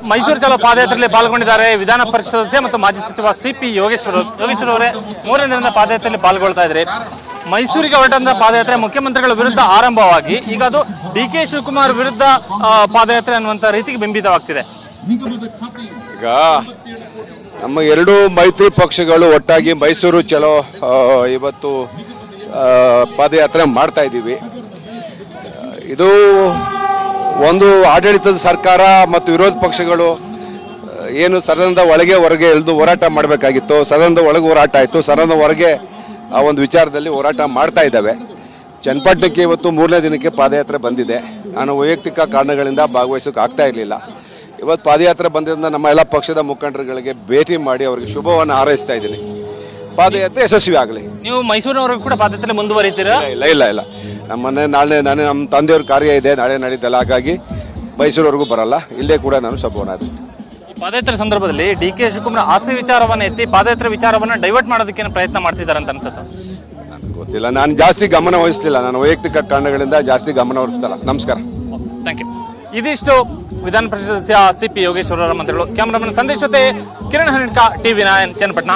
ಮೈಸೂರು ಚಲೋ ಪಾದಯಾತ್ರೆಯಲ್ಲಿ ಪಾಲ್ಗೊಂಡಿದ್ದಾರೆ ವಿಧಾನ ಪರಿಷತ್ ಸದಸ್ಯ ಮತ್ತು ಮಾಜಿ ಸಚಿವ ಸಿಪಿ ಯೋಗೇಶ್ವರ್ ಅವರೇ. 3ನೇ ದಿನದ ಪಾದಯಾತ್ರೆಯಲ್ಲಿ ಪಾಲ್ಗೊಳ್ತಾ ಇದ್ದಾರೆ. ಮೈಸೂರಿಗೆ ಹೊರಟಂತ ಪಾದಯಾತ್ರೆ ಮುಖ್ಯಮಂತ್ರಿಗಳ ವಿರುದ್ಧ ಆರಂಭವಾಗಿ ಈಗ ಅದು ಡಿ.ಕೆ. ಶಿವಕುಮಾರ್ ವಿರುದ್ಧ ಪಾದಯಾತ್ರೆ ಅನ್ನುವಂತ ರೀತಿಗೆ ಬಿಂಬಿತವಾಗ್ತಿದೆ. ಈಗ ನಮ್ಮ ಎರಡೂ ಮೈತ್ರಿ ಪಕ್ಷಗಳು ಒಟ್ಟಾಗಿ ಮೈಸೂರು ಚಲೋ ಇವತ್ತು ಪಾದಯಾತ್ರೆ ಮಾಡ್ತಾ ಇದ್ದೀವಿ. ಇದು ಒಂದು ಆಡಳಿತದ ಸರ್ಕಾರ ಮತ್ತು ವಿರೋಧ ಪಕ್ಷಗಳು ಏನು ಸದನದ ಒಳಗೆ ಹೊರಗೆ ಎಳೆದು ಹೋರಾಟ ಮಾಡಬೇಕಾಗಿತ್ತು, ಸದನದ ಒಳಗೆ ಹೋರಾಟ ಆಯಿತು, ಸದನದ ಹೊರಗೆ ಆ ಒಂದು ವಿಚಾರದಲ್ಲಿ ಹೋರಾಟ ಮಾಡ್ತಾ ಇದ್ದಾವೆ. ಚನ್ನಪಟ್ಟಣಕ್ಕೆ ಇವತ್ತು 3ನೇ ದಿನಕ್ಕೆ ಪಾದಯಾತ್ರೆ ಬಂದಿದೆ. ನಾನು ವೈಯಕ್ತಿಕ ಕಾರಣಗಳಿಂದ ಭಾಗವಹಿಸೋಕೆ ಆಗ್ತಾ ಇರಲಿಲ್ಲ. ಇವತ್ತು ಪಾದಯಾತ್ರೆ ಬಂದಿದ್ದರಿಂದ ನಮ್ಮ ಎಲ್ಲ ಪಕ್ಷದ ಮುಖಂಡರುಗಳಿಗೆ ಭೇಟಿ ಮಾಡಿ ಅವರಿಗೆ ಶುಭವನ್ನು ಹಾರೈಸ್ತಾ ಇದ್ದೀನಿ. ಪಾದಯಾತ್ರೆ ಯಶಸ್ವಿ ಆಗಲಿ. ನೀವು ಮೈಸೂರಿನವರೆಗೂ ಕೂಡ ಪಾದಯಾತ್ರೆ ಮುಂದುವರಿತೀರಾ? ಇಲ್ಲ ನಮ್ಮ ತಂದೆಯವ್ರ ಕಾರ್ಯ ಇದೆ, ನಾಳೆ ನಡೀತಲ್ಲ, ಹಾಗಾಗಿ ಮೈಸೂರವರೆಗೂ ಬರಲ್ಲ, ಇಲ್ಲೇ ಕೂಡ ನಾನು ಶುಭವನ್ನು ಹಾರೈಸ್ತೀನಿ. ಪಾದಯಾತ್ರೆ ಸಂದರ್ಭದಲ್ಲಿ ಡಿ.ಕೆ. ಶಿವಕುಮಾರ್ ಆಸ್ತಿ ವಿಚಾರವನ್ನು ಎತ್ತಿ ಪಾದಯಾತ್ರೆ ವಿಚಾರವನ್ನು ಡೈವರ್ಟ್ ಮಾಡೋದಕ್ಕೆ ಪ್ರಯತ್ನ ಮಾಡ್ತಿದ್ದಾರೆ ಅಂತ ಅನ್ಸುತ್ತೆ. ಗೊತ್ತಿಲ್ಲ, ನಾನು ಜಾಸ್ತಿ ಗಮನ ವಹಿಸ್ತಿಲ್ಲ, ನಾನು ವೈಯಕ್ತಿಕ ಕಾರಣಗಳಿಂದ ಜಾಸ್ತಿ ಗಮನ ವಹಿಸ್ತಲ್ಲ. ನಮಸ್ಕಾರ, ಥ್ಯಾಂಕ್ ಯು. ಇದಿಷ್ಟು ವಿಧಾನ ಪರಿಷತ್ ಸದಸ್ಯ ಸಿಪಿ ಯೋಗೇಶ್ವರ ಅವರ ಮಂತ್ರಿಗಳು. ಕ್ಯಾಮರಾಮನ್ ಸಂದೇಶ್ ಜೊತೆ ಕಿರಣ್ ಹನಿಡ್ಕ, TV9 ಚನ್ನಪಟ್ಟಣ.